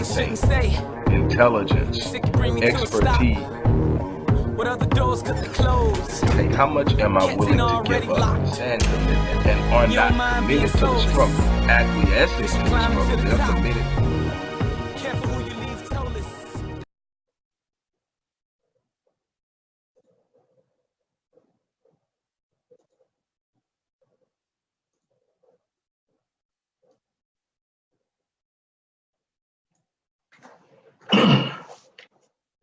Imitate, intelligence, expertise. What other doors could they close? Hey, how much am I willing to give up and commitment, and are not committed to the struggle, acquiescing to the struggle, they're committed. Careful who you leave toeless.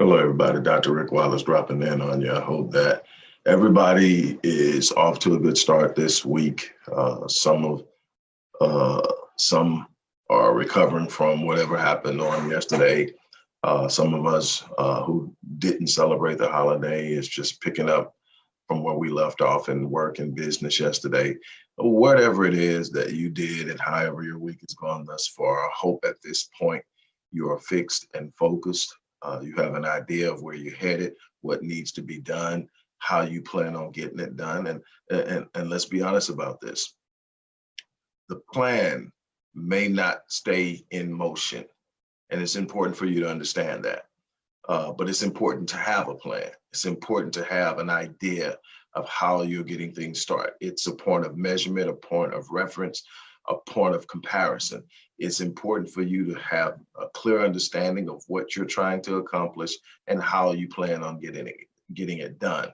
Hello, everybody. Dr. Rick Wallace dropping in on you. I hope that everybody is off to a good start this week. Some are recovering from whatever happened on yesterday. Some of us who didn't celebrate the holiday is just picking up from where we left off in work and business yesterday. Whatever it is that you did and however your week has gone thus far, I hope at this point you are fixed and focused. You have an idea of where you're headed, what needs to be done, how you plan on getting it done. And let's be honest about this. The plan may not stay in motion. And it's important for you to understand that. But it's important to have a plan. It's important to have an idea of how you're getting things started. It's a point of measurement, a point of reference, a point of comparison. It's important for you to have a clear understanding of what you're trying to accomplish and how you plan on getting it done.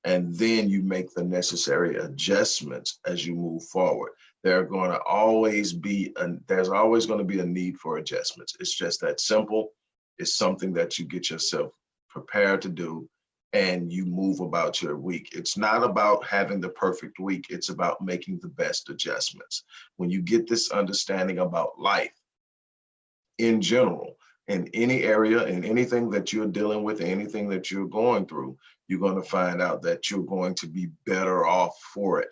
And then you make the necessary adjustments as you move forward. There's always going to be a need for adjustments. It's just that simple. It's something that you get yourself prepared to do and you move about your week. It's not about having the perfect week. It's about making the best adjustments. When you get this understanding about life in general, in any area, in anything that you're dealing with, anything that you're going through, you're going to find out that you're going to be better off for it.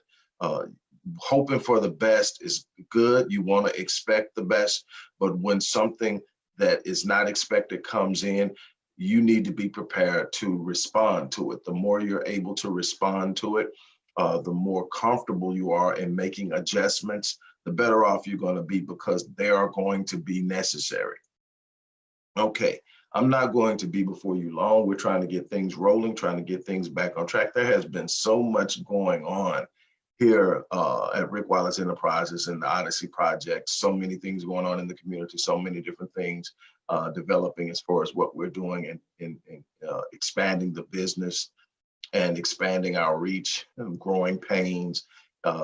Hoping for the best is good. You want to expect the best, but when something that is not expected comes in, you need to be prepared to respond to it. The more you're able to respond to it, the more comfortable you are in making adjustments, the better off you're going to be because they are going to be necessary. Okay, I'm not going to be before you long. We're trying to get things rolling, trying to get things back on track. There has been so much going on here at Rick Wallace Enterprises and the Odyssey Project, so many things going on in the community, so many different things developing as far as what we're doing and expanding the business and expanding our reach and growing pains,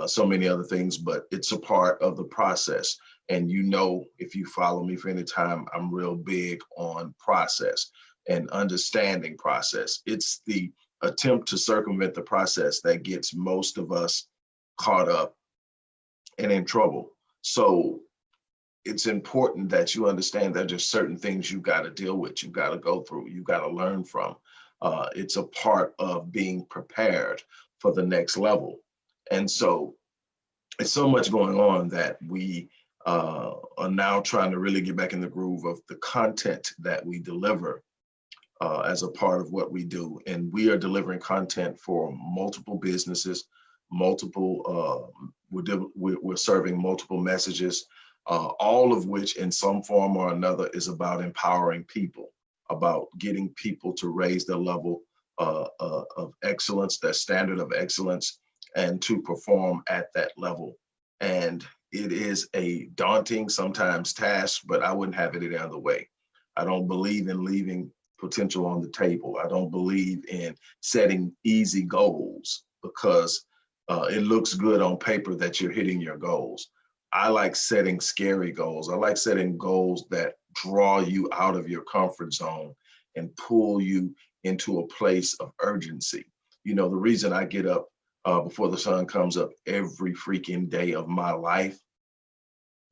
so many other things, but it's a part of the process. And you know, if you follow me for any time, I'm real big on process and understanding process. It's the attempt to circumvent the process that gets most of us caught up and in trouble. So it's important that you understand that there's certain things you got to deal with, you got to go through, you got to learn from. It's a part of being prepared for the next level. And so it's so much going on that we are now trying to really get back in the groove of the content that we deliver as a part of what we do. And we are delivering content for multiple businesses, we're serving multiple messages, all of which in some form or another is about empowering people, about getting people to raise their level of excellence, their standard of excellence, and to perform at that level. And it is a daunting sometimes task, but I wouldn't have it any other way. I don't believe in leaving potential on the table. I don't believe in setting easy goals because it looks good on paper that you're hitting your goals. I like setting scary goals. I like setting goals that draw you out of your comfort zone and pull you into a place of urgency. You know, the reason I get up before the sun comes up every freaking day of my life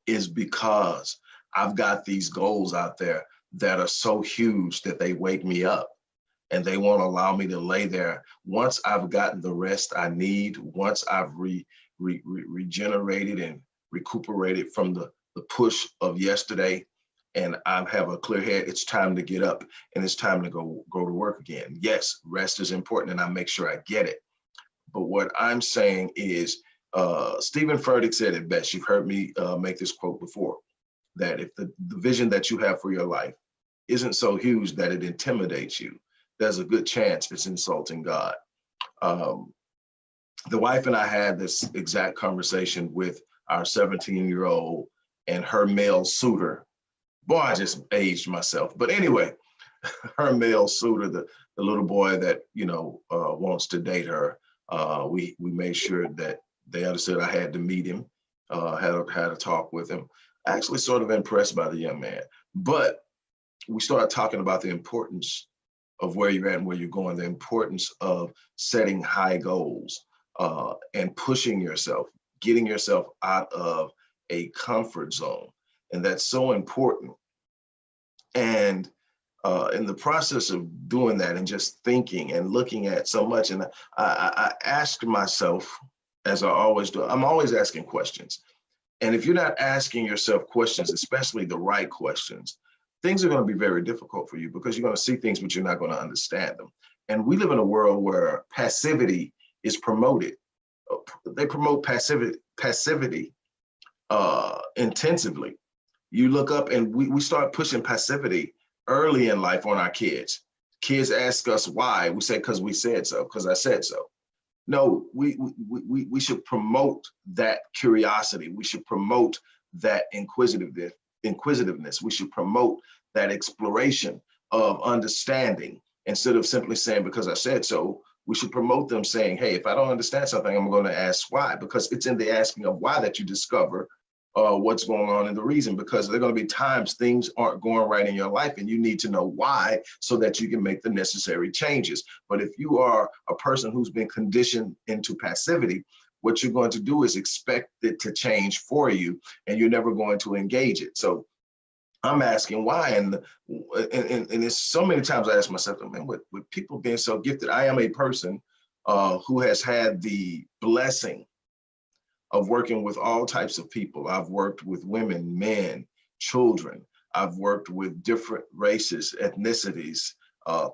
is because I've got these goals out there that are so huge that they wake me up. And they won't allow me to lay there. Once I've gotten the rest I need, once I've regenerated and recuperated from the push of yesterday, and I have a clear head, it's time to get up and it's time to go to work again. Yes, rest is important and I make sure I get it. But what I'm saying is, Stephen Furtick said it best. You've heard me make this quote before. that if the vision that you have for your life isn't so huge that it intimidates you, there's a good chance it's insulting God. The wife and I had this exact conversation with our 17-year-old and her male suitor. Boy, I just aged myself. But anyway, her male suitor, the little boy that, wants to date her, we made sure that they understood I had to meet him, had a talk with him. Actually sort of impressed by the young man. But we started talking about the importance of where you're at and where you're going, the importance of setting high goals and pushing yourself, getting yourself out of a comfort zone. And that's so important. And in the process of doing that and just thinking and looking at so much, and I asked myself, as I always do, I'm always asking questions. And if you're not asking yourself questions, especially the right questions, things are going to be very difficult for you because you're going to see things, but you're not going to understand them. And we live in a world where passivity is promoted. They promote passivity intensively. You look up and we start pushing passivity early in life on our kids. Kids ask us why. We say, because we said so, because I said so. No, we should promote that curiosity. We should promote that inquisitiveness. We should promote that exploration of understanding instead of simply saying, because I said so. We should promote them saying, hey, if I don't understand something, I'm going to ask why, because it's in the asking of why that you discover what's going on and the reason, because there are going to be times things aren't going right in your life and you need to know why so that you can make the necessary changes. But if you are a person who's been conditioned into passivity, what you're going to do is expect it to change for you and you're never going to engage it. So I'm asking why, and it's so many times I ask myself, man, with people being so gifted, I am a person who has had the blessing of working with all types of people. I've worked with women, men, children. I've worked with different races, ethnicities,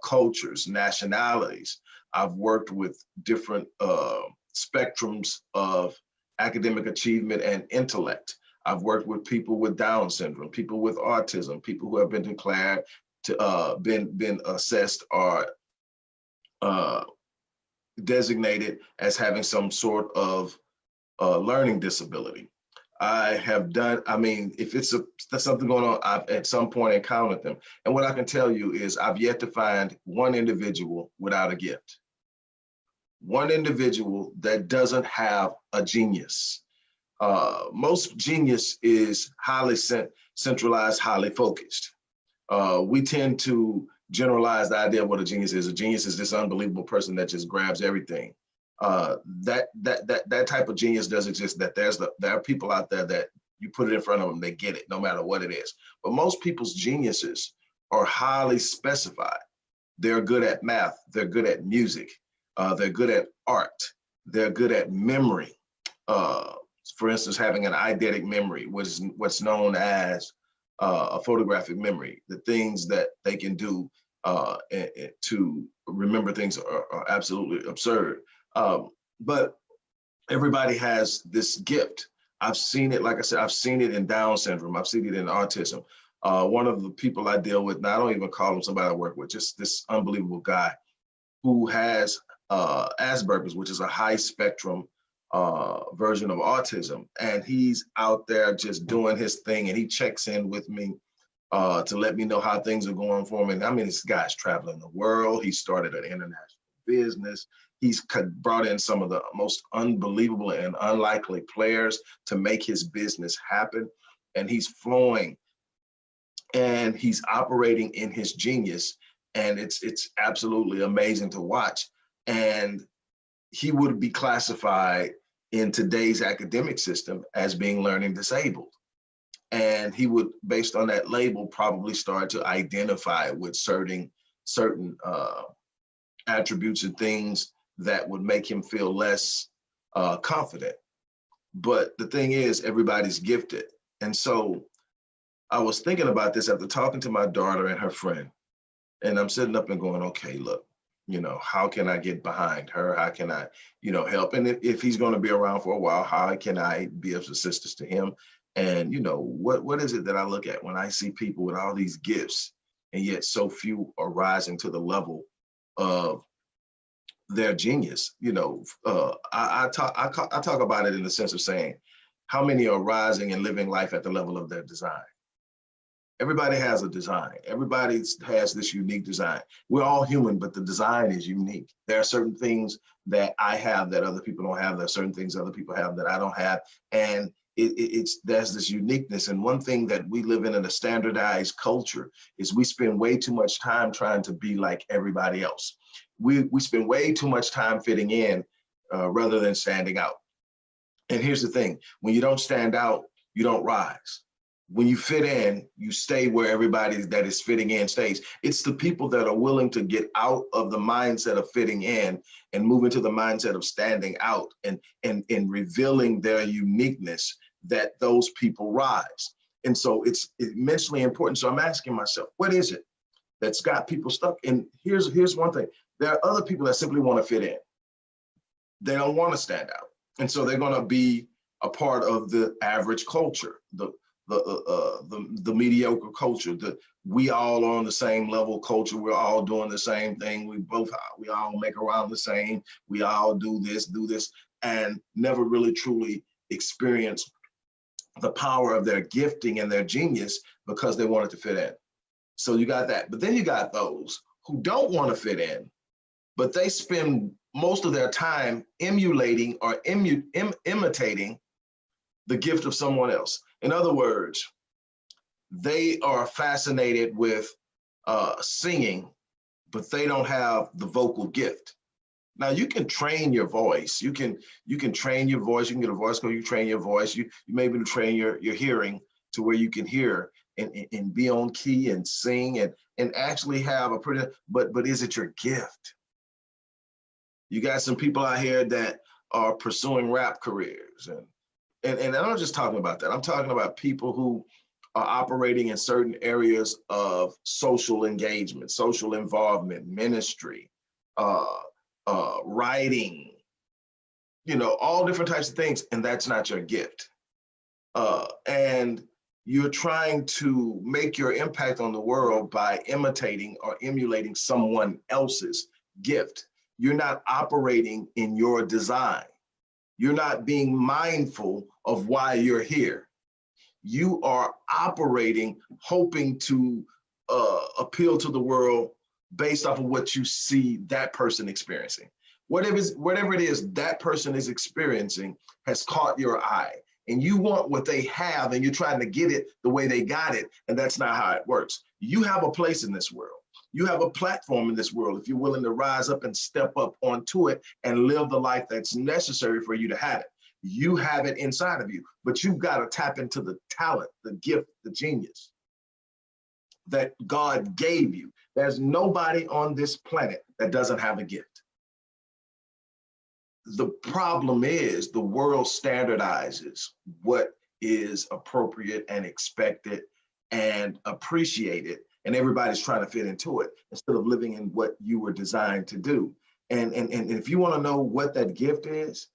cultures, nationalities. I've worked with different spectrums of academic achievement and intellect. I've worked with people with Down syndrome, people with autism, people who have been declared to been assessed or designated as having some sort of learning disability. I have done, if it's something going on, I've at some point encountered them. And what I can tell you is I've yet to find one individual without a gift. One individual that doesn't have a genius. Most genius is highly centralized, highly focused. We tend to generalize the idea of what a genius is. A genius is this unbelievable person that just grabs everything. That type of genius does exist. That there are people out there that you put it in front of them, they get it, no matter what it is. But most people's geniuses are highly specified. They're good at math. They're good at music. They're good at art. They're good at memory. For instance, having an eidetic memory, what's known as a photographic memory. The things that they can do to remember things are absolutely absurd. But everybody has this gift. I've seen it, like I said, I've seen it in Down syndrome. I've seen it in autism. One of the people I deal with, now I don't even call him somebody I work with, just this unbelievable guy who has Asperger's, which is a high spectrum version of autism. And he's out there just doing his thing, and he checks in with me to let me know how things are going for him. And this guy's traveling the world. He started an international business. He's brought in some of the most unbelievable and unlikely players to make his business happen. And he's flowing and he's operating in his genius. And it's absolutely amazing to watch. And he would be classified in today's academic system as being learning disabled. And he would, based on that label, probably start to identify with certain attributes and things that would make him feel less confident. But the thing is, everybody's gifted. And so I was thinking about this after talking to my daughter and her friend. And I'm sitting up and going, okay, look, You know, how can I get behind her? How can I, you know, help? And if he's going to be around for a while, how can I be of assistance to him? And, you know, what is it that I look at when I see people with all these gifts and yet so few are rising to the level of their genius? You know, I talk about it in the sense of saying, how many are rising and living life at the level of their design? Everybody has a design. Everybody has this unique design. We're all human, but the design is unique. There are certain things that I have that other people don't have. There are certain things other people have that I don't have. And there's this uniqueness. And one thing that we live in a standardized culture is we spend way too much time trying to be like everybody else. We spend way too much time fitting in rather than standing out. And here's the thing, when you don't stand out, you don't rise. When you fit in, you stay where everybody that is fitting in stays. It's the people that are willing to get out of the mindset of fitting in and move into the mindset of standing out and revealing their uniqueness that those people rise. And so it's immensely important. So I'm asking myself, what is it that's got people stuck? And here's one thing. There are other people that simply want to fit in. They don't want to stand out. And so they're going to be a part of the average culture, the mediocre culture, we all are on the same level culture. We're all doing the same thing. We all make around the same. We all do this, and never really truly experience the power of their gifting and their genius because they wanted to fit in. So you got that. But then you got those who don't want to fit in, but they spend most of their time emulating or imitating the gift of someone else. In other words, they are fascinated with singing, but they don't have the vocal gift. Now you can train your voice. You can train your voice. You can get a voice coach. You train your voice. You may be able to train your hearing to where you can hear and be on key and sing and actually have a pretty. But is it your gift? You got some people out here that are pursuing rap careers and I'm not just talking about that. I'm talking about people who are operating in certain areas of social engagement, social involvement, ministry, writing, you know, all different types of things, and that's not your gift. And you're trying to make your impact on the world by imitating or emulating someone else's gift. You're not operating in your design. You're not being mindful of why you're here. You are operating, hoping to appeal to the world based off of what you see that person experiencing. Whatever it is that person is experiencing has caught your eye, and you want what they have, and you're trying to get it the way they got it, and that's not how it works. You have a place in this world. You have a platform in this world if you're willing to rise up and step up onto it and live the life that's necessary for you to have it. You have it inside of you, but you've got to tap into the talent, the gift, the genius that God gave you. There's nobody on this planet that doesn't have a gift. The problem is the world standardizes what is appropriate and expected and appreciated, and everybody's trying to fit into it instead of living in what you were designed to do. And if you want to know what that gift is,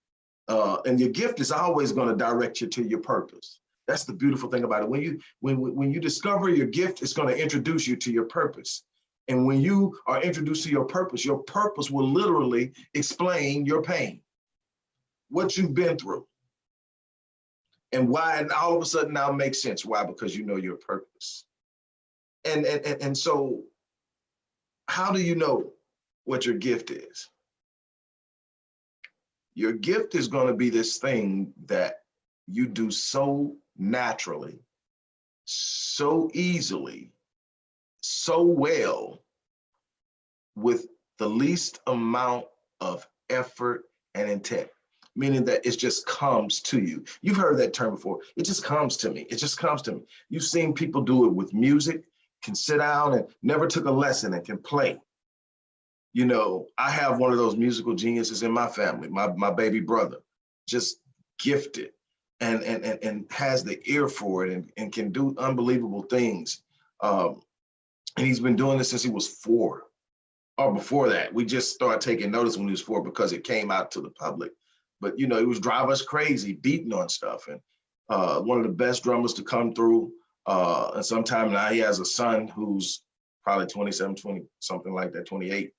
and your gift is always going to direct you to your purpose. That's the beautiful thing about it. When you discover your gift, it's going to introduce you to your purpose. And when you are introduced to your purpose will literally explain your pain, what you've been through, and why it all of a sudden now makes sense. Why? Because you know your purpose. And so how do you know what your gift is? Your gift is going to be this thing that you do so naturally, so easily, so well, with the least amount of effort and intent, meaning that it just comes to you. You've heard that term before. It just comes to me. It just comes to me. You've seen people do it with music, can sit down and never took a lesson and can play. You know, I have one of those musical geniuses in my family, my baby brother, just gifted and has the ear for it and can do unbelievable things. And he's been doing this since he was 4. or before that. We just started taking notice when he was 4 because it came out to the public. But, you know, it was driving us crazy, beating on stuff. And one of the best drummers to come through. And sometime now he has a son who's probably 27, 20, something like that, 28,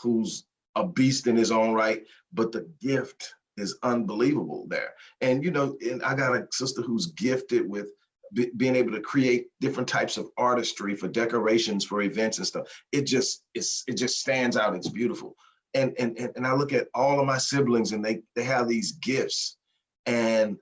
who's a beast in his own right. But the gift is unbelievable there. And, you know, and I got a sister who's gifted with being able to create different types of artistry for decorations, for events and stuff. It just stands out. It's beautiful. And I look at all of my siblings, and they have these gifts. And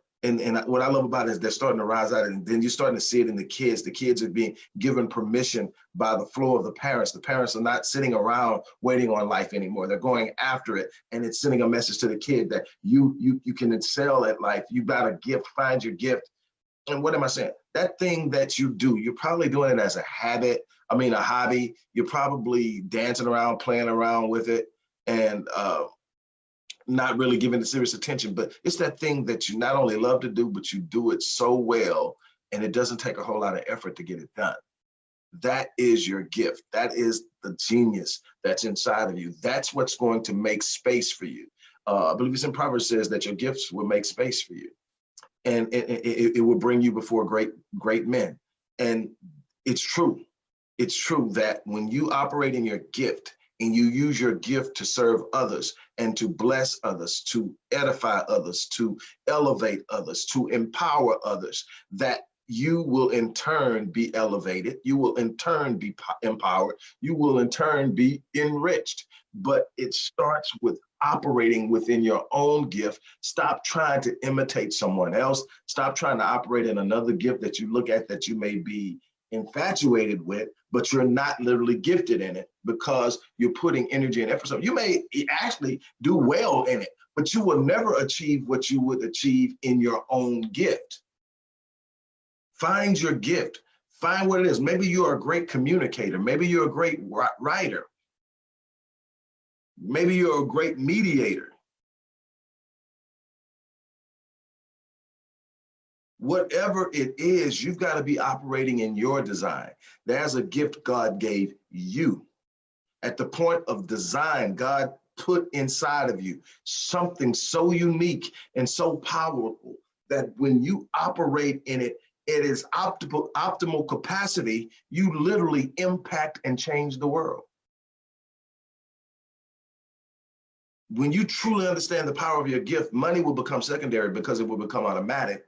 what I love about it is they're starting to rise out, and then you're starting to see it in the kids. The kids are being given permission by the flow of the parents. The parents are not sitting around waiting on life anymore. They're going after it, and it's sending a message to the kid that you can excel at life. You got a gift, find your gift. And what am I saying? That thing that you do, you're probably doing it as a habit. I mean, a hobby. You're probably dancing around, playing around with it, and not really giving it serious attention. But it's that thing that you not only love to do, but you do it so well, and it doesn't take a whole lot of effort to get it done. That is your gift. That is the genius that's inside of you. That's what's going to make space for you. I believe it's in Proverbs says that your gifts will make space for you. And it will bring you before great men. And it's true. It's true that when you operate in your gift and you use your gift to serve others and to bless others, to edify others, to elevate others, to empower others, that you will in turn be elevated. You will in turn be empowered. You will in turn be enriched. But it starts with operating within your own gift. Stop trying to imitate someone else. Stop trying to operate in another gift that you look at that you may be infatuated with, but you're not literally gifted in it because you're putting energy and effort. So you may actually do well in it, but you will never achieve what you would achieve in your own gift. Find your gift. Find what it is. Maybe you're a great communicator. Maybe you're a great writer. Maybe you're a great mediator. Whatever it is, you've got to be operating in your design. There's a gift God gave you. At the point of design, God put inside of you something so unique and so powerful that when you operate in it, it is optimal capacity. You literally impact and change the world. When you truly understand the power of your gift, money will become secondary because it will become automatic.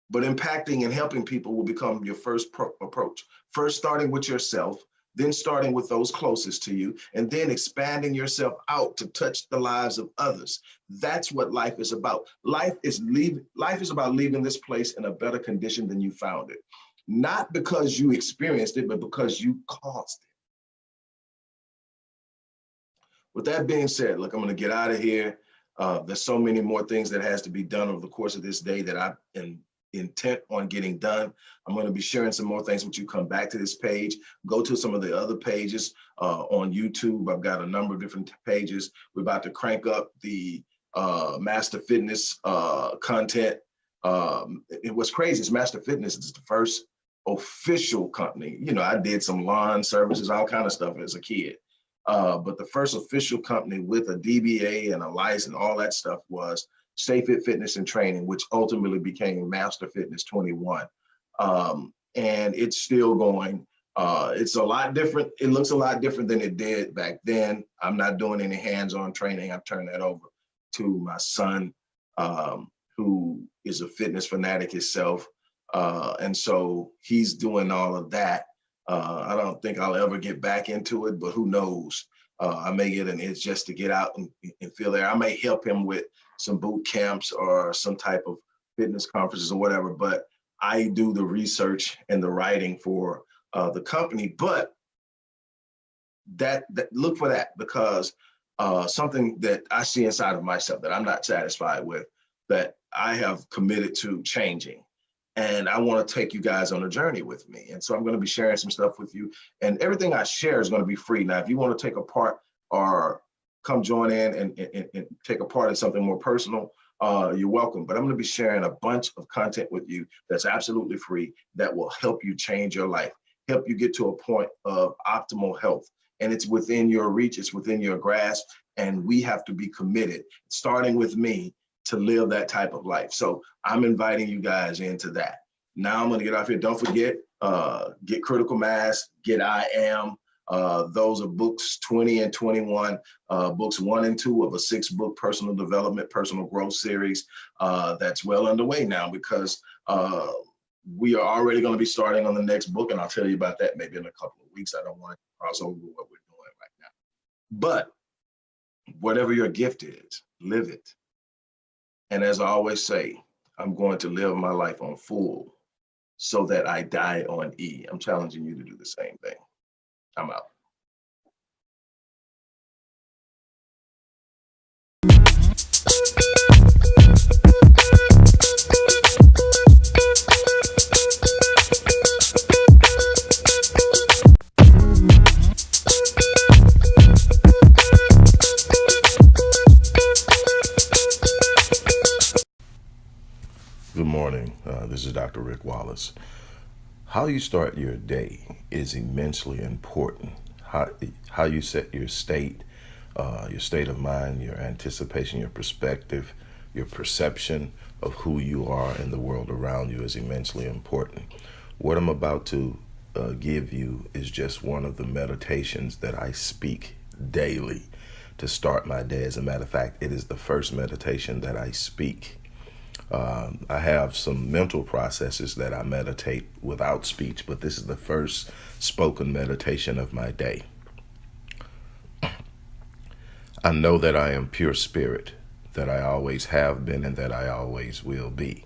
But impacting and helping people will become your first approach. First starting with yourself, then starting with those closest to you, and then expanding yourself out to touch the lives of others. That's what life is about. Life is about leaving this place in a better condition than you found it. Not because you experienced it, but because you caused it. With that being said, look, I'm going to get out of here. There's so many more things that has to be done over the course of this day that I'm intent on getting done. I'm going to be sharing some more things with you. Come back to this page. Go to some of the other pages on YouTube. I've got a number of different pages. We're about to crank up the Master Fitness content. What's crazy is Master Fitness is the first official company. You know, I did some lawn services, all kind of stuff as a kid. But the first official company with a DBA and a license, all that stuff was Stay Fit Fitness and Training, which ultimately became Master Fitness 21. And it's still going. It's a lot different. It looks a lot different than it did back then. I'm not doing any hands-on training. I've turned that over to my son, who is a fitness fanatic himself. And so he's doing all of that. I don't think I'll ever get back into it, but who knows? I may get an itch just to get out and feel there. I may help him with some boot camps or some type of fitness conferences or whatever, but I do the research and the writing for the company. But that look for that, because something that I see inside of myself that I'm not satisfied with, that I have committed to changing. And I want to take you guys on a journey with me. And so I'm going to be sharing some stuff with you. And everything I share is going to be free. Now, if you want to take a part or come join in and take a part in something more personal, you're welcome. But I'm going to be sharing a bunch of content with you that's absolutely free, that will help you change your life, help you get to a point of optimal health, and it's within your reach, it's within your grasp, and we have to be committed, starting with me, to live that type of life. So I'm inviting you guys into that. Now I'm gonna get off here. Don't forget, get Critical Mass, get I Am. Those are books 20 and 21, books 1 and 2 of a 6-book personal development, personal growth series that's well underway now, because we are already going to be starting on the next book, and I'll tell you about that maybe in a couple of weeks. I don't want to cross over what we're doing right now. But whatever your gift is, live it. And as I always say, I'm going to live my life on full so that I die on E. I'm challenging you to do the same thing. I'm out. Good morning. This is Dr. Rick Wallace. How you start your day is immensely important. How you set your state of mind, your anticipation, your perspective, your perception of who you are and the world around you is immensely important. What I'm about to give you is just one of the meditations that I speak daily to start my day. As a matter of fact, it is the first meditation that I speak. I have some mental processes that I meditate without speech, but this is the first spoken meditation of my day. I know that I am pure spirit, that I always have been and that I always will be.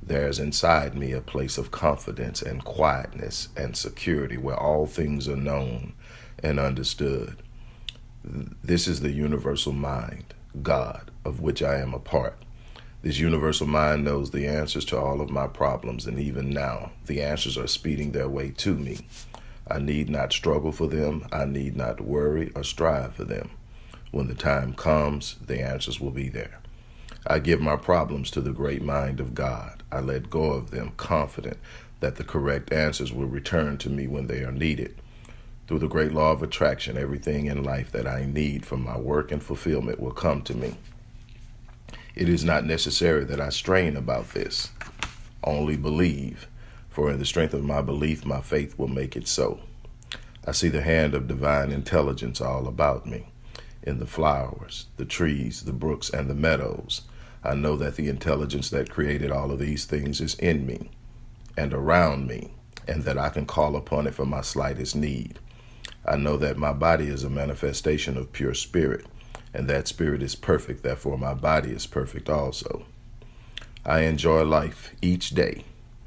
There's inside me a place of confidence and quietness and security where all things are known and understood. This is the universal mind, God, of which I am a part. This universal mind knows the answers to all of my problems, and even now, the answers are speeding their way to me. I need not struggle for them. I need not worry or strive for them. When the time comes, the answers will be there. I give my problems to the great mind of God. I let go of them, confident that the correct answers will return to me when they are needed. Through the great law of attraction, everything in life that I need for my work and fulfillment will come to me. It is not necessary that I strain about this. Only believe, for in the strength of my belief, my faith will make it so. I see the hand of divine intelligence all about me, in the flowers, the trees, the brooks, and the meadows. I know that the intelligence that created all of these things is in me and around me, and that I can call upon it for my slightest need. I know that my body is a manifestation of pure spirit, and that spirit is perfect, therefore my body is perfect also. I enjoy life each day,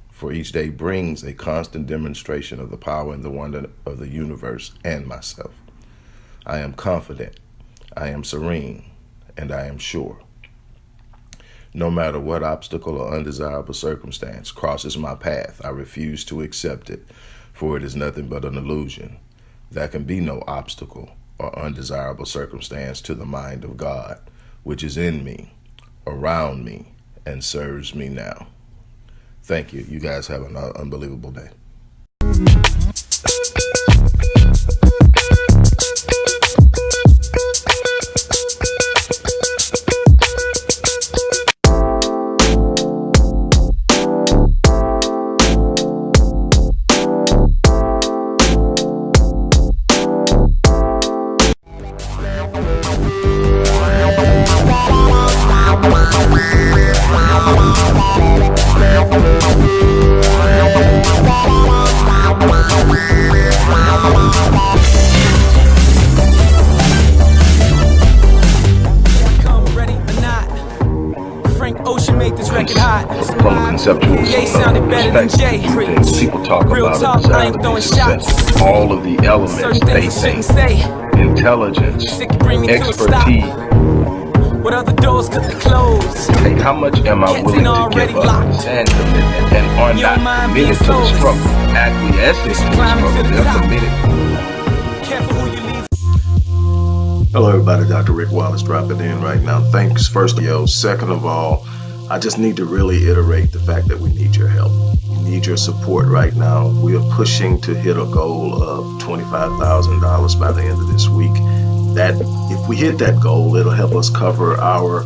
for each day brings a constant demonstration of the power and the wonder of the universe and myself. I am confident, I am serene, and I am sure. No matter what obstacle or undesirable circumstance crosses my path, I refuse to accept it, for it is nothing but an illusion. There can be no obstacle or undesirable circumstance to the mind of God, which is in me, around me, and serves me now. Thank you. You guys have an unbelievable day. From a conceptual perspective, people talk about success, all of the elements they think, intelligence, expertise. What other doors could they close? Hey, how much am I willing to give up and commitment, and are not committed to the struggle, acquiescing to the struggle, they're committed. Careful who you leave. Hello, everybody. Dr. Rick Wallace dropping in right now. Thanks, first of all. Second of all, I just need to really iterate the fact that we need your help. We need need your support right now. We are pushing to hit a goal of $25,000 by the end of this week. That if we hit that goal, it'll help us cover our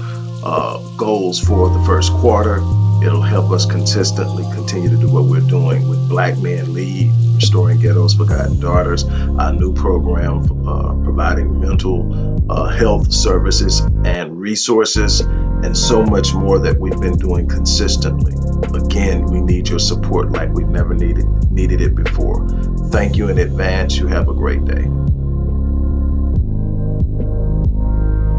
goals for the first quarter. It'll help us consistently continue to do what we're doing with Black Men Lead, Restoring Ghetto's Forgotten Daughters, our new program providing mental health services and resources, and so much more that we've been doing consistently. Again, we need your support like we've never needed it before. Thank you in advance. You have a great day.